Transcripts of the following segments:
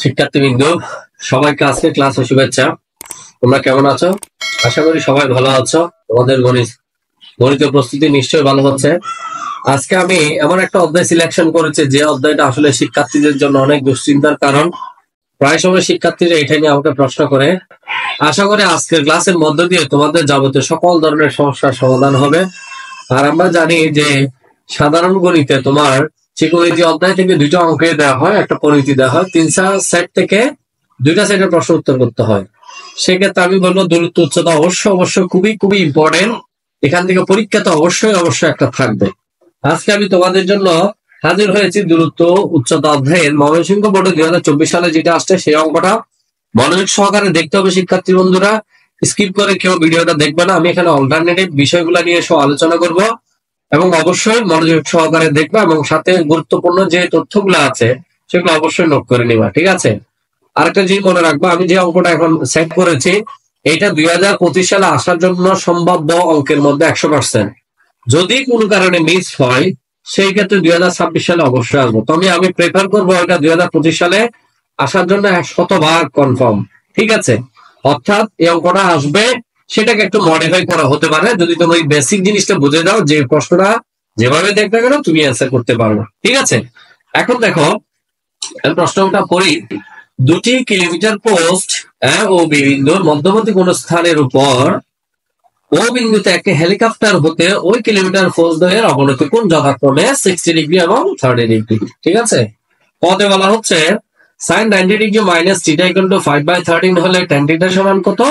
শিক্ষার্থীবৃন্দ, সবাইকে আজকে ক্লাসে শুভেচ্ছা। তোমরা কেমন আছো? আশা করি সবাই ভালো আছো। তোমাদের গণিতের প্রস্তুতি নিশ্চয়ই ভালো হচ্ছে। আজকে আমি এমন একটা অধ্যায় সিলেকশন করেছি যে অধ্যায়টা আসলে শিক্ষার্থীদের জন্য অনেক দুশ্চিন্তার কারণ। প্রায় সময় শিক্ষার্থীরা এটা নিয়ে আমাকে প্রশ্ন করে। আশা করি আজকের ক্লাসের মধ্য দিয়ে তোমাদের যাবতীয় সকল ধরনের সমস্যার সমাধান হবে। আর আমরা জানি যে সাধারণ গণিতে তোমার ত্রিকোণমিতি অধ্যায় থেকে দুইটা অঙ্কে দেওয়া হয়, একটা পরিমিতি দেওয়া হয়, 3টা সেট থেকে 2টা সেটের প্রশ্ন উত্তর করতে হয়। সেক্ষেত্রে আমি বলবো দূরত্ব উচ্চতা অবশ্যই খুবই খুবই ইম্পর্টেন্ট। এখান থেকে পরীক্ষাতে অবশ্যই একটা থাকবে। আজকে আমি তোমাদের জন্য হাজির হয়েছি দূরত্ব উচ্চতা অধ্যায়ের ময়মনসিংহ বোর্ডে 2024 সালে যেটা আসছে সেই অঙ্কটা মনোযোগ সহকারে দেখতে হবে শিক্ষার্থী বন্ধুরা। স্কিপ করে কেউ ভিডিওটা দেখবে না। আমি এখানে অল্টারনেটিভ বিষয়গুলো নিয়ে সব আলোচনা করব এবং অবশ্যই মনোযোগ সহকারে দেখবা এবং সাথে গুরুত্বপূর্ণ যে তথ্যগুলো আছে সেগুলো অবশ্যই নোট করে নিবা, ঠিক আছে? আরেকটা জিনিস মনে রাখবা, আমি যে অঙ্কটা এখন সেট করেছি এটা 2025 সালে আসার জন্য সম্ভাব্য অঙ্কের মধ্যে 100%। যদি কোনো কারণে মিস হয় সেই ক্ষেত্রে 2026 সালে অবশ্যই আসবো। তবে আমি প্রেফার করবো এটা 2025 সালে আসার জন্য 100% কনফার্ম, ঠিক আছে? অর্থাৎ এই অঙ্কটা আসবে, সেটাকে একটু মডিফাই করা হতে পারে যদি তুমি ওই বেসিক জিনিসটা বুঝে যাও, যে প্রশ্নটা যেভাবে দেখবে কেন তুমি অ্যান্সার করতে পারবে, ঠিক আছে? এখন দেখো প্রশ্নটা পড়ি। 2টি কিলোমিটার পোস্ট ও বি বিন্দুর মধ্যবর্তী কোন স্থানের উপর ও বিন্দুতে একটি হেলিকপ্টার হতে ওই কিলোমিটার পোস্ট দ্বয়ের অবনতি কোণ যথাক্রমে 60 ডিগ্রি এবং 30 ডিগ্রি, ঠিক আছে? পদে বলা হচ্ছে sin 90 degree minus theta equal to 5/13 হলে tan থিটা সমান কত?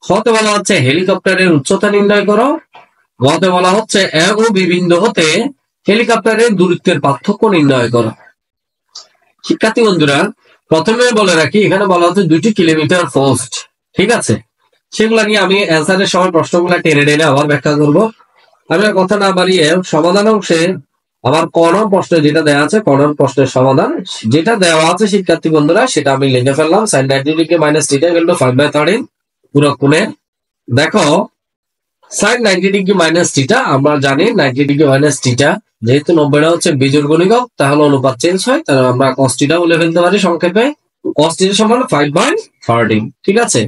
হতে বলা হচ্ছে হেলিকপ্টারের উচ্চতা নির্ণয় করো। হতে বলা হচ্ছে এ ও বি বিন্দু হতে হেলিকপ্টারের দূরত্বের পার্থক্য নির্ণয় করো। শিক্ষার্থী বন্ধুরা, প্রথমে বলে রাখি এখানে বলা হচ্ছে 2টি কিলোমিটার পোস্ট, ঠিক আছে? সেগুলা নিয়ে আমি অ্যান্সারের সময় প্রশ্নগুলা টেনে টেনে আবার ব্যাখ্যা করব। আমি কথা না বাড়িয়ে সমাধান অংশে আমার কোন প্রশ্নে যেটা দেওয়া আছে কোন প্রশ্নের সমাধান যেটা দেওয়া আছে শিক্ষার্থী বন্ধুরা সেটা আমি লিখে ফেললাম। sin 90 degree minus theta equal to 5/13 পুরো কোণে। দেখো sin 90 ডিগ্রি মাইনাস থিটা আমরা জানি 90 ডিগ্রি মাইনাস থিটা, যেহেতু 90টা হচ্ছে বিজোড় গুণিতক তাহলে অনুপাত চেঞ্জ হয়, তাহলে আমরা cos থিটা বলে ফেলতে পারি সংক্ষেপে। cos থিটা সমান 5/13, ঠিক আছে?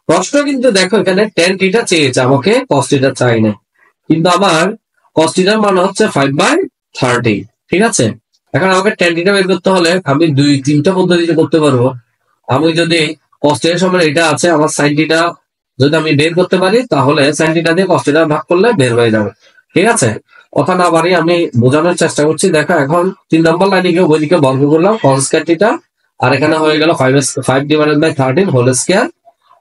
প্রশ্ন কিন্তু দেখো এখানে tan থিটা চেয়েছে, আমাকে cos থিটা চাই না, কিন্তু আমার cos থিটার মান হচ্ছে 5/13, ঠিক আছে? এখন আমাকে tan থিটা বের করতে হলে আমি 2-3টা পদ্ধতিতে করতে পারবো। আমি যদি cos থিটার সমান এটা আছে, আমার sin থিটা যদি আমি বের করতে পারি তাহলে sin থিটা দিয়ে cos থিটা ভাগ করলে বের হয়ে যাবে, ঠিক আছে? কথা না বাড়ি আমি বোঝানোর চেষ্টা করছি। দেখো এখন 3 নম্বর লাইনে গিয়ে ওইদিকে বর্গ করলাম cos স্কয়ার থিটা, আর এখানে হয়ে গেল 5/13 whole square.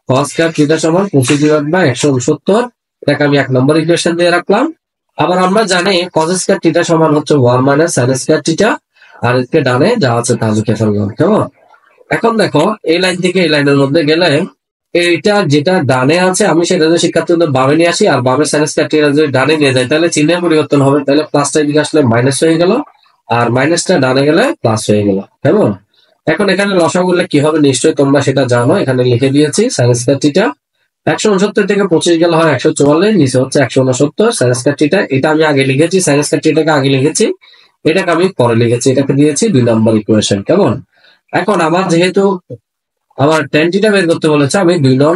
cos square theta সমান 25/169, এটাকে আমি 1 নম্বর ইকুয়েশন দিয়ে রাখলাম। আবার আমরা জানি cos স্কয়ার থিটা সমান হচ্ছে 1 মাইনাস sin স্কয়ার থিটা, আর এদিকে ডানে যা আছে তা লিখে ফেললাম, কেমন? এখন দেখো এই লাইন থেকে এই লাইনের মধ্যে গেলে এইটা যেটা ডানে আছে আমি সেটা যদি শিক্ষার্থীদের বামে নিয়ে আসি আর বামে sin স্কয়ার থিটা যদি ডানে নিয়ে যাই তাহলে চিহ্নের পরিবর্তন হবে, তাহলে প্লাসটা এদিকে আসলে মাইনাস হয়ে গেল আর মাইনাসটা ডানে গেলে প্লাস হয়ে গেল, কেমন? এখন এখানে লসাগু করলে কি হবে নিশ্চয়ই তোমরা সেটা জানো, এখানে লিখে দিয়েছি sin স্কয়ার থিটা 169 থেকে 25 গেলে হয় 144, নিচে হচ্ছে 169 sin স্কয়ার থিটা। এটা আমি আগে লিখেছি, sin স্কয়ার থিটাকে আগে লিখেছি, এটাকে আমি পরে লিখেছি, এটাকে দিয়েছি 2 নম্বর ইকুয়েশন, কেমন? এখন আমার যেহেতু আমার tan থিটা বের করতে বলেছে, আমি 2 নং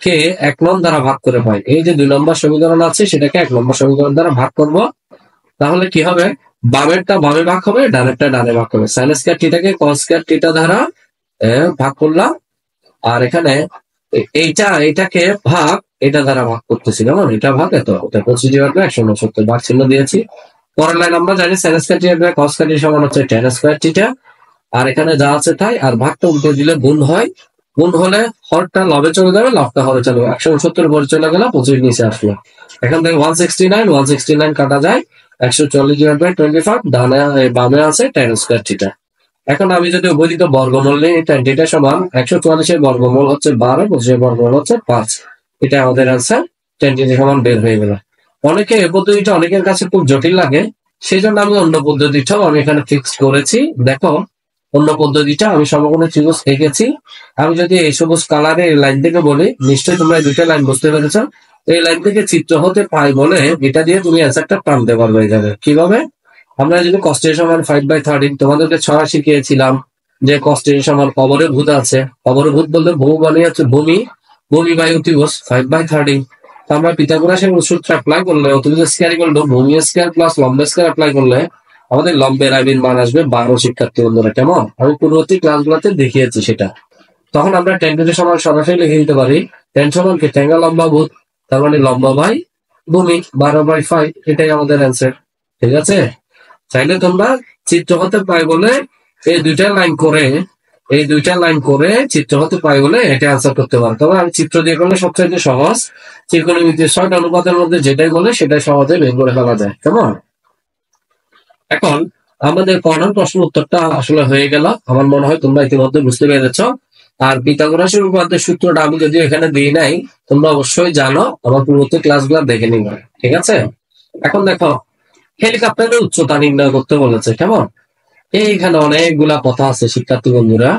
কে 1 নং দ্বারা ভাগ করে পাই। এই যে 2 নম্বর সমীকরণ আছে সেটাকে 1 নম্বর সমীকরণ দ্বারা ভাগ করব, তাহলে কি হবে? বামেরটা বামে ভাগ হবে, ডানেরটা ডানে ভাগ হবে। sin স্কয়ার থিটাকে cos স্কয়ার থিটা দ্বারা ভাগ করলাম, আর এখানে এটাকে ভাগ এটা দ্বারা ভাগ করতেছি, কেমন? এটা ভাগ এত 25/169 ভাগ চিহ্ন দিয়েছি। পরের লাইন আমরা জানি sin square theta cos square theta সমান হচ্ছে tan স্কয়ার থিটা, আর এখানে যা আছে তাই, আর ভাগটা উল্টে দিলে গুণ হয়, গুণ হলে হরটা লবে চলে যাবে, লবটা হরে চলে যাবে। 169 উপরে চলে গেল, 25 নিচে আসলো। এখান থেকে 169 কাটা যায়, 140/25 ডানে বামে আছে tan স্কয়ার থিটা। এখন আমি যদি উভয়দিকে বর্গমূল নিই, tan থিটা সমান 144 এর বর্গমূল হচ্ছে 12, 25 এর বর্গমূল হচ্ছে 5, এটা আমাদের आंसर। tan থিটা সমান বের হয়ে গেল। অনেকে এই পদ্ধতিটা অনেকের কাছে খুব জটিল লাগে, সেই জন্য আমি অন্য পদ্ধতিটাও আমি এখানে ফিক্স করেছি। দেখো অন্য পদ্ধতিটা আমি সমকোণী ত্রিভুজ এঁকেছি। আমি যদি এই সবুজ কালারের এই লাইন থেকে বলি, নিশ্চয়ই তোমরা এই দুইটা লাইন বুঝতে পেরেছ। এই লাইন থেকে চিত্র হতে পাই বলে এটা দিয়ে তুমি অ্যান্সারটা টানতে পারবে। যাবে কিভাবে? আমরা যদি cos থিটা সমান 5/13 তোমাদেরকে 6 শিখিয়েছিলাম, যে কষ্টের সমান অবরভূত আছে, অবরভূত বলতে বহু মানে হচ্ছে ভূমি, ভূমি বাই অতিভুজ 5/30। আমরা পিথাগোরাসের সূত্র অ্যাপ্লাই করলে অতিভুজ স্কয়ার ইকুয়াল টু ভূমি স্কয়ার প্লাস লম্ব স্কয়ার অ্যাপ্লাই করলে আমাদের লম্বের আইবির মান আসবে 12। শিক্ষার্থী বন্ধুরা কেমন, আমি পূর্ববর্তী ক্লাসগুলোতে দেখিয়েছি সেটা। তখন আমরা টেন টু সমান সরাসরি লিখে দিতে পারি টেন সমান কি টেঙ্গা লম্বা ভূত, তার মানে লম্বা বাই ভূমি 12/5, এটাই আমাদের অ্যান্সার। ঠিক আছে, চাইলে তোমরা চিত্র হতে পাই বলে এই দুইটা লাইন করে চিত্র হতে পাই বলে এটা আনসার করতে পারো। তবে আমি চিত্র দিয়ে করলে সবচেয়ে সহজ, ত্রিকোণমিতির 6টা অনুপাতের মধ্যে যেটাই বলে সেটাই সহজে বের করে ফেলা যায়। কেমন, এখন আমাদের কর্নার প্রশ্ন উত্তরটা আসলে হয়ে গেল। আমার মনে হয় তোমরা ইতিমধ্যে বুঝতে পেরেছ। আর পিথাগোরাসের উপপাদ্যের সূত্রটা আমি যদিও এখানে দিই নাই, তোমরা অবশ্যই জানো, আমার পূর্ববর্তী ক্লাসগুলো দেখে নিবে। ঠিক আছে, এখন দেখো হেলিকপ্টারের উচ্চতা নির্ণয় করতে বলেছে। কেমন, এইখানে অনেকগুলা কথা আছে শিক্ষার্থী বন্ধুরা,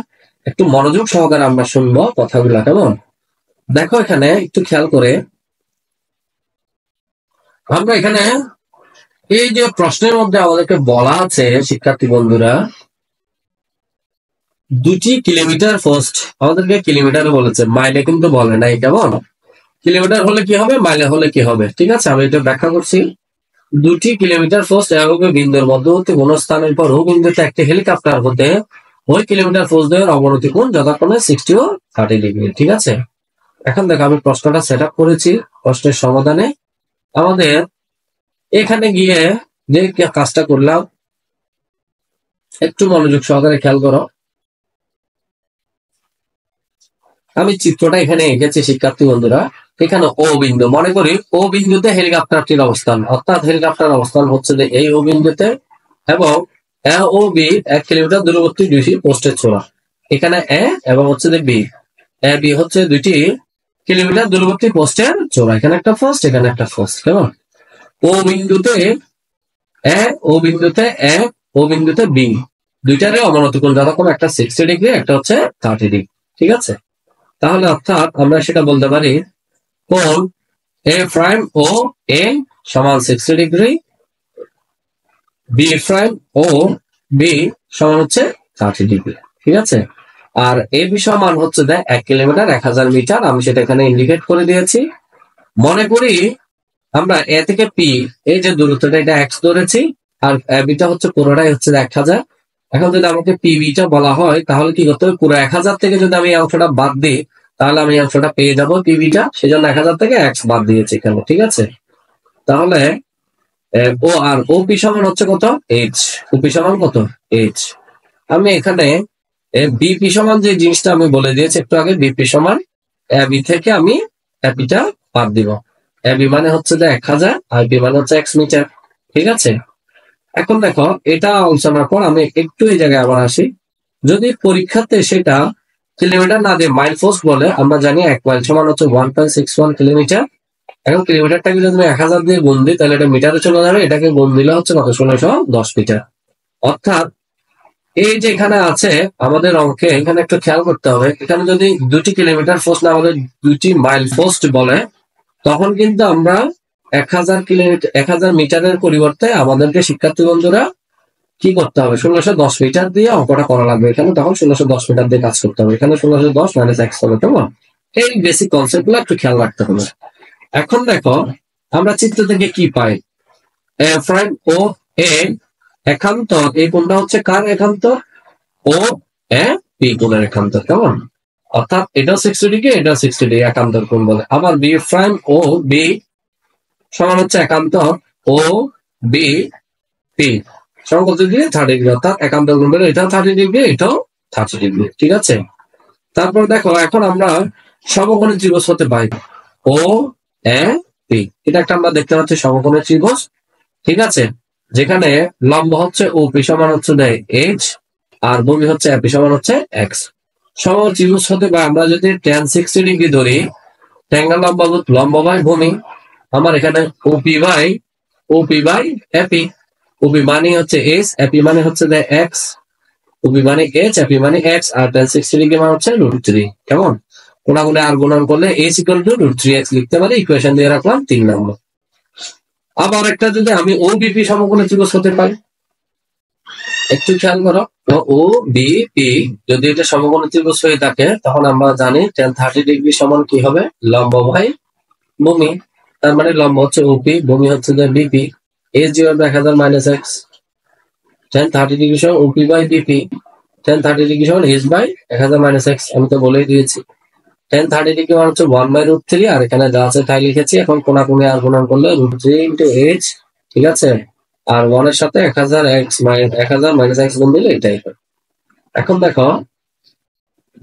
একটু মনোযোগ সহকারে আমরা শুনবো কথাগুলা। কেমন, দেখো এখানে একটু খেয়াল করে আমরা এখানে এই যে প্রশ্নের মধ্যে আমাদেরকে বলা আছে শিক্ষার্থী বন্ধুরা 2 কিলোমিটার ফার্স্ট, আমাদেরকে কিলোমিটারে বলেছে, মাইলে কিন্তু বলে নাই। কেমন, কিলোমিটার হলে কি হবে, মাইলে হলে কি হবে। ঠিক আছে, আমি এটা ব্যাখ্যা করছি। 2 কিলোমিটার ফার্স্ট এভাবে বিন্দুর মধ্যবর্তী কোন স্থানের পর ও বিন্দুতে একটি হেলিকপ্টার হতে ওই কিলোমিটার ফার্স্ট দেওয়ার অবনতি কোণ যথাক্রমে 60 ও 30 ডিগ্রি। ঠিক আছে, এখন দেখো আমি প্রশ্নটা সেট আপ করেছি। প্রশ্নের সমাধানে আমাদের এখানে গিয়ে যে কাজটা করলাম একটু মনোযোগ সহকারে খেয়াল করো। আমি চিত্রটা এখানে এঁকেছি শিক্ষার্থী বন্ধুরা। এখানে ও বিন্দু, মনে করি ও বিন্দুতে হেলিকপ্টারটির অবস্থান, অর্থাৎ হেলিকপ্টার অবস্থান হচ্ছে যে এই ও বিন্দুতে, এবং এ ও বি 1 কিলোমিটার দূরবর্তী 2টি পোস্টের ছোড়া। এখানে এ এবং হচ্ছে যে বি, এ বি হচ্ছে 2টি কিলোমিটার দূরবর্তী পোস্টের ছোড়া। এখানে একটা ফার্স্ট, এখানে একটা ফার্স্ট। কেমন, ও বিন্দুতে এ, ও বিন্দুতে এ, ও বিন্দুতে বি, দুইটারে অবনতি কোণ যথাক্রমে একটা 60 ডিগ্রি, একটা হচ্ছে 30 ডিগ্রি। ঠিক আছে, তাহলে অর্থাৎ আমরা সেটা বলতে পারি কোণ এ প্রাইম ও এ সমান 60 ডিগ্রি, বি প্রাইম ও বি সমান হচ্ছে 30 ডিগ্রি। ঠিক আছে, আর এ বি সমান হচ্ছে 1 কিলোমিটার 1000 মিটার, আমি সেটা এখানে ইন্ডিকেট করে দিয়েছি। মনে করি আমরা এ থেকে পি এই যে দূরত্বটা এটা এক্স ধরেছি, আর বিটা হচ্ছে পুরোটাই হচ্ছে 1000। এখন যদি আমাকে পি বিটা বলা হয় তাহলে কি করতে হবে, পুরো 1000 থেকে যদি আমি এই অংশটা বাদ দিই তাহলে আমি এই অংশটা পেয়ে যাবো পি বিটা, সেজন্য 1000 থেকে এক্স বাদ দিয়েছি এখানে। ঠিক আছে, তাহলে ও আর ও পি সমান হচ্ছে কত, এইচ। ও পি সমান কত, এইচ। আমি এখানে বিপি সমান যে জিনিসটা আমি বলে দিয়েছি একটু আগে, বিপি সমান বি থেকে আমি এপিটা বাদ দিব। এবি মানে হচ্ছে 1000 আর বি মানে হচ্ছে এক্স মিটার। ঠিক আছে, এখন দেখো এটা আলোচনার পর আমি একটু এই জায়গায় আবার আসি। যদি পরীক্ষাতে সেটা কিলোমিটার না দিয়ে মাইল ফার্স্ট বলে, আমরা জানি 1 মাইল সমান হচ্ছে 1.61 কিলোমিটার। এখন কিলোমিটারটাকে যদি আমি 1000 দিয়ে গুণ দিই তাহলে এটা মিটারে চলে যাবে, এটাকে গুণ দিলে হচ্ছে কত, 1610 মিটার। অর্থাৎ এই যে এখানে আছে আমাদের অঙ্কে, এখানে একটু খেয়াল করতে হবে, এখানে যদি 2 কিলোমিটার ফার্স্ট না আমাদের 2 মাইল ফার্স্ট বলে, তখন কিন্তু আমরা 1000 কিলোমিটার 1000 মিটারের পরিবর্তে আমাদেরকে শিক্ষার্থী বন্ধুরা কি করতে হবে, 1610 মিটার দিয়ে অঙ্কটা করা লাগবে। এখানে তখন 1610 মিটার দিয়ে কাজ করতে হবে। এখানে 1610 মাইনাস এক্স হবে। কেমন, এই বেসিক কনসেপ্ট গুলো একটু খেয়াল রাখতে হবে। এখন দেখো আমরা চিত্র থেকে কি পাই, প্রাইম ও এ একান্তর, এই কোণটা হচ্ছে কার একান্তর, ও এ বি কোণের একান্তর। কেমন, অর্থাৎ এটাও 60 ডিগ্রি, এটাও 60 ডিগ্রি, একান্তর কোণ বলে। আবার বি প্রাইম ও বি সমান হচ্ছে একান্তর ও বি পি সমান কত ডিগ্রি, 30 ডিগ্রি। অর্থাৎ একান্তর কোণ বলে এটাও 30 ডিগ্রি, এটাও 30 ডিগ্রি। ঠিক আছে, তারপর দেখো এখন আমরা সমকোণী ত্রিভুজ হতে পাই ও এ পি, এটা একটা আমরা দেখতে পাচ্ছি সমকোণী ত্রিভুজ। ঠিক আছে, যেখানে লম্ব হচ্ছে ও পি সমান হচ্ছে এইচ, আর ভূমি হচ্ছে এপি সমান হচ্ছে এক্স। সমকোণ ত্রিভুজ হতে পাই আমরা যদি tan 60 ডিগ্রি ধরি, ট্যাঙ্গেল লম্ব বাই ভূমি, আমার এখানে ওপি বাই এপি, ওপি মানে হচ্ছে এইচ, এপি মানে হচ্ছে এক্স, ওপি মানে এইচ, এপি মানে এক্স, আর tan 60 ডিগ্রি মানে হচ্ছে √3। কেমন, কোনাগুলো আর গুণন করলে এইচ ইকুয়াল টু √3x লিখতে পারি, ইকুয়েশন দিয়ে রাখলাম 3 নম্বর। আবার একটা যদি আমি ও বিপি সমকোণী ত্রিভুজ হতে পাই, একটু খেয়াল করো, ও বি পি যদি এটা সমকোণী ত্রিভুজ হয়ে থাকে তখন আমরা জানি tan 30° সমান কি হবে, লম্ব বাই ভূমি। তার মানে লম্ব হচ্ছে ওপি, ভূমি হচ্ছে যে বিপি। এ জিরো 1000 মাইনাস এক্স, tan 30° সমান ওপি বাই বিপি, tan 30° সমান এইচ বাই 1000 মাইনাস এক্স। আমি তো বলেই দিয়েছি tan 30° মানে হচ্ছে 1/√3, আর এখানে যা আছে তাই লিখেছি। এখন কোণাকুণি আর গুণন করলে √3 ইন্টু এইচ, ঠিক আছে, আর 1 এর সাথে 1000 এক্স মাইনাস 1000 মাইনাস এক্স গুণ দিলে এটাই হয়। এখন দেখো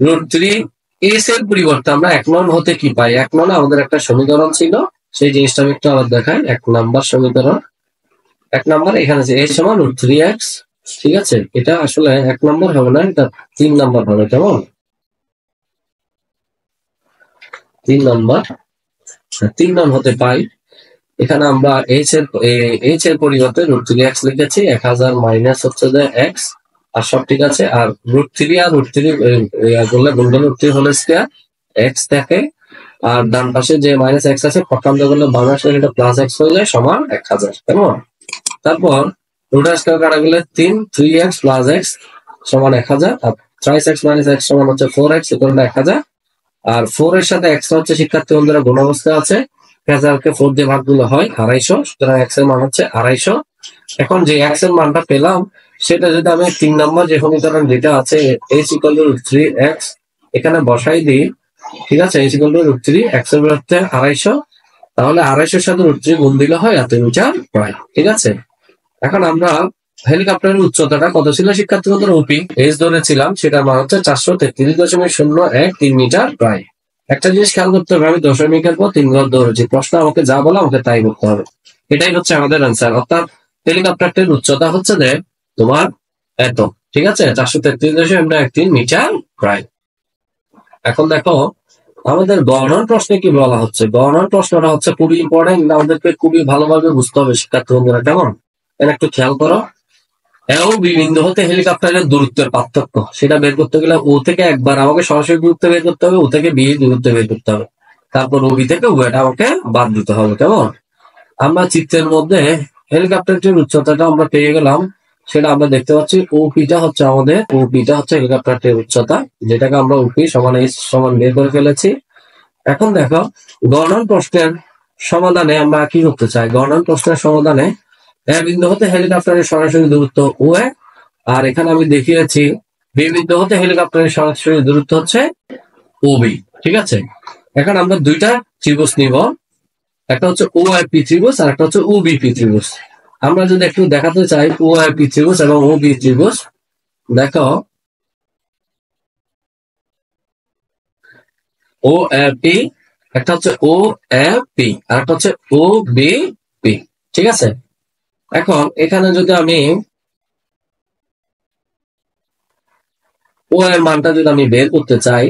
√3 এস এর পরিবর্তে আমরা 1 নং হতে কি পাই। 1 নং আমাদের একটা সমীকরণ ছিল, সেই জিনিসটা আমি একটু আবার দেখাই। 1 নাম্বার সমীকরণ, 1 নাম্বার এখানে আছে a সমান √3x, ঠিক আছে। এটা আসলে 1 নাম্বার হবে না, এটা 3 নাম্বার হবে, কেমন? 3 নাম্বার, 3 নং হতে পাই। এখানে আমরা এইচ এর পরিবর্তে √3x লিখেছি, 1000 মাইনাস হচ্ছে যে x, আর সব ঠিক আছে। আর √3 আর √3 করলে গুণ করলে √3 হোল স্কয়ার x থাকে, আর ডান পাশে যে মাইনাস x আছে পক্ষান্তর করলে বাম পাশে এটা প্লাস x হয়ে যায় সমান 1000, কেমন? তারপর রুট স্কয়ার কাটা গেলে 3x প্লাস x সমান 1000, আর থ্রাইস x মাইনাস x সমান হচ্ছে 4x ইকুয়াল 1000। আর 4 এর সাথে x হচ্ছে শিক্ষার্থী বন্ধুরা গুণ অবস্থায় আছে, 1000 কে 4 দিয়ে ভাগ দিলে হয় 250, সুতরাং x এর মান হচ্ছে 250। এখন যে x এর মানটা পেলাম সেটা যদি আমি 3 নম্বর যে সমীকরণ যেটা আছে h ইকুয়াল টু √3x এখানে বসাই দিই, ঠিক আছে, h ইকুয়াল টু √3, x এর বিরুদ্ধে 250, তাহলে 250 এর সাথে √3 গুণ দিলে হয় 1 মিটার প্রায়, ঠিক আছে। এখন আমরা হেলিকপ্টারের উচ্চতাটা কত ছিল শিক্ষার্থী বন্ধুরা, ওপি এইচ ধরেছিলাম, সেটার মান হচ্ছে 433.013 মিটার প্রায়। একটা জিনিস খেয়াল করতে হবে, আমি দশমিকের পর 3 ঘর ধরেছি, প্রশ্ন আমাকে যা বলে আমাকে তাই করতে হবে। এটাই হচ্ছে আমাদের অ্যান্সার, অর্থাৎ হেলিকপ্টারটির উচ্চতা হচ্ছে যে তোমার এত, ঠিক আছে, 433.13 মিটার প্রায়। এখন দেখো আমাদের গণন প্রশ্নে কি বলা হচ্ছে। গণন প্রশ্নটা হচ্ছে খুবই ইম্পর্টেন্ট, আমাদেরকে খুবই ভালোভাবে বুঝতে হবে শিক্ষার্থী বন্ধুরা, কেমন? এটা একটু খেয়াল করো। ও বি বিন্দু হতে হেলিকপ্টারের দূরত্বের পার্থক্য সেটা বের করতে গেলে ও থেকে একবার আমাকে সরাসরি দূরত্ব বের করতে হবে, ও থেকে বি দূরত্ব বের করতে হবে, তারপর ও বি থেকে ও এটা আমাকে বাদ দিতে হবে, কেমন? আমরা চিত্রের মধ্যে হেলিকপ্টারটির উচ্চতাটা আমরা পেয়ে গেলাম, সেটা আমরা দেখতে পাচ্ছি। ওপিটা হচ্ছে আমাদের, ওপিটা হচ্ছে হেলিকপ্টারটির উচ্চতা, যেটাকে আমরা ওপি সমান এইচ সমান বের করে ফেলেছি। এখন দেখো গণন প্রশ্নের সমাধানে আমরা কি করতে চাই। গণন প্রশ্নের সমাধানে বিন্দু হতে হেলিকপ্টারের সরাসরি দূরত্ব ও, আর এখানে আমি দেখিয়েছি বি বিন্দু হতে হেলিকপ্টারের সরাসরি দূরত্ব হচ্ছে ওবি, ঠিক আছে। এখন আমরা দুইটা ত্রিভুজ নিব, একটা হচ্ছে ও পি ত্রিভুজ আর একটা হচ্ছে ও বিপি ত্রিভুজ। আমরা যদি একটু দেখাতে চাই ও পি ত্রিভুজ এবং ও বি ত্রিভুজ, দেখো ও পি, একটা হচ্ছে ও পি আর একটা হচ্ছে ও বি পি, ঠিক আছে। এখন এখানে যদি আমি ও এর মানটা যদি আমি বের করতে চাই,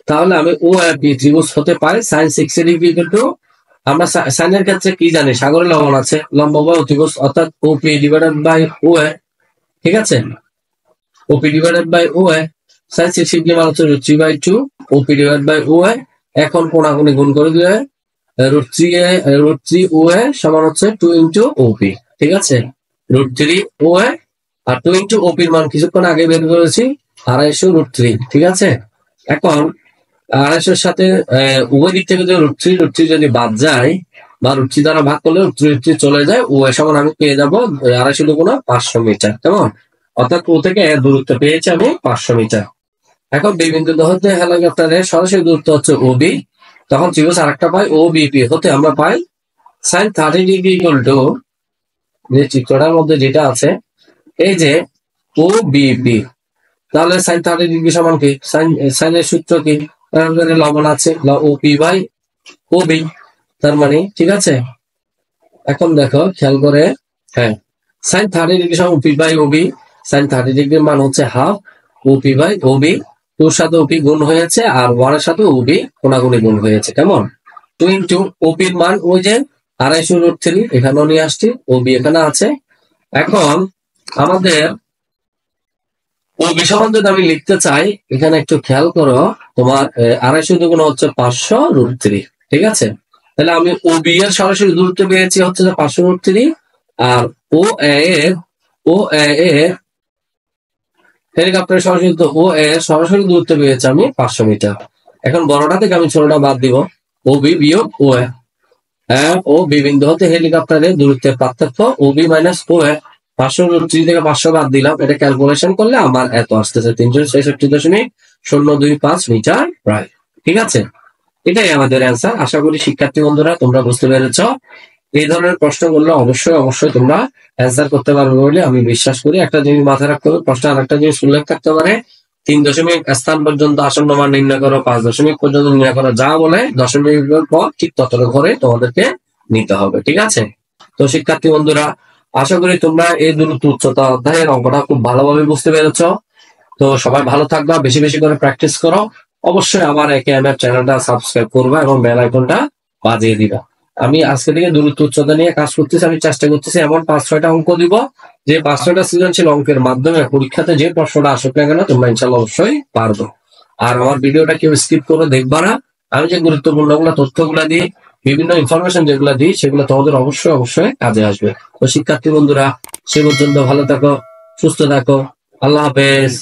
তাহলে আমি ও পি ত্রিভুজ হতে পারে sin 60° কিন্তু আমরা সাইনের ক্ষেত্রে কি জানি, সাগরে লবণ আছে, লম্ব বাই অতিভুজ, অর্থাৎ ওপি ডিভাইডেড বাই ও, ঠিক আছে, ওপি ডিভাইডেড বাই ও sin 60° মানে হচ্ছে √3/2 ওপি ডিভাইডেড বাই ও। এখন কোণাকুণি গুণ করে দিলে √3 ও সমান হচ্ছে 2 ইন্টু ওপি, ঠিক আছে, √3 ও আর 2 ইন্টু ওপির মান কিছুক্ষণ আগে বের করেছি 250 √3, ঠিক আছে। এখন 250 সাথে উভয় দিক থেকে যদি √3 যদি বাদ যায় বা √3 দ্বারা ভাগ করলে √3 চলে যায়, ও সমান আমি পেয়ে যাবো 250 দুগুণ 500 মিটার, কেমন? অর্থাৎ ও থেকে দূরত্ব পেয়েছি আমি 500 মিটার। এখন বি বিন্দু হতে হেলিকপ্টারের সরাসরি দূরত্ব হচ্ছে ওবি, তখন ত্রিভুজ আরেকটা পাই ও বিপি হতে আমরা পাই sin 30° ইকুয়াল টু, যে চিত্রটার মধ্যে যেটা আছে এই যে ও বিপি, তাহলে sin 30° সমান কি, সাইনের সূত্র কি, লবণ আছে ওপি বাই ওবি, তার মানে ঠিক আছে। এখন দেখো খেয়াল করে, হ্যাঁ, sin 30° সমান ওপি বাই ওবি, sin 30° মান হচ্ছে হাফ ওপি বাই ওবি, টুর সাথে ওপি গুণ হয়েছে আর 1 এর সাথে ওবি কোণাগুণি গুণ হয়েছে, কেমন? 2 ইন্টু ওপির মান ওই যে 250 √3 এখানেও নিয়ে আসছি, ওবি এখানে আছে। এখন আমাদের ওবি সমান যদি আমি লিখতে চাই, এখানে একটু খেয়াল করো, তোমার 250 দুগুণ হচ্ছে 500 √3, ঠিক আছে। তাহলে আমি ও বি এর সরাসরি দূরত্ব পেয়েছি হচ্ছে 500 √3, আর ও এ এর হেলিকপ্টারের সরাসরি ও এর সরাসরি দূরত্ব পেয়েছি আমি 500 মিটার। এখন বড়টা থেকে আমি ছোটটা বাদ দিব, ও বি বিয়োগ ও এ। ও বি বিন্দু হতে হেলিকপ্টারের দূরত্বের পার্থক্য ও বি মাইনাস ও এ। 529 থেকে 500 বাদ দিলাম, এটা ক্যালকুলেশন করলে আমার এত আসতেছে 366.025 মিটার প্রায়। ঠিক আছে, এটাই আমাদের অ্যান্সার। আশা করি শিক্ষার্থী বন্ধুরা তোমরা বুঝতে পেরেছ। এই ধরনের প্রশ্ন করলে অবশ্যই তোমরা অ্যান্সার করতে পারবে বলে আমি বিশ্বাস করি। একটা জিনিস মাথায় রাখতে হবে, প্রশ্ন আর একটা জিনিস উল্লেখ থাকতে পারে, 3 দশমিক স্থান পর্যন্ত আসন্ন মান নির্ণয় করো, 5 দশমিক পর্যন্ত নির্ণয় করো, যা বলে দশমিকের পর ঠিক ততটা করে তোমাদেরকে নিতে হবে। ঠিক আছে, তো শিক্ষার্থী বন্ধুরা আশা করি তোমরা এই দূরত্ব উচ্চতা অধ্যায়ের অঙ্কটা খুব ভালোভাবে বুঝতে পেরেছ। তো সবাই ভালো থাকবা, বেশি বেশি করে প্র্যাকটিস করো। অবশ্যই আমার একেএমএফ চ্যানেলটা সাবস্ক্রাইব করবা এবং বেল আইকনটা বাজিয়ে দিবা। আমি আজকে থেকে দূরত্ব উচ্চতা নিয়ে কাজ করতেছি। আমি চেষ্টা করতেছি এমন 5-6টা অঙ্ক দিব, যে 5-6টা সৃজনশীল অঙ্কের মাধ্যমে পরীক্ষাতে যে প্রশ্নটা আসুক না কেন তোমরা ইনশাল্লাহ অবশ্যই পারবো। আর আমার ভিডিওটা কেউ স্কিপ করে দেখবা না। আমি যে গুরুত্বপূর্ণ তথ্যগুলা দিই, বিভিন্ন ইনফরমেশন যেগুলো দিই, সেগুলো তোমাদের অবশ্যই কাজে আসবে। তো শিক্ষার্থী বন্ধুরা সে পর্যন্ত ভালো থাকো, সুস্থ থাকো, আল্লাহ হাফেজ।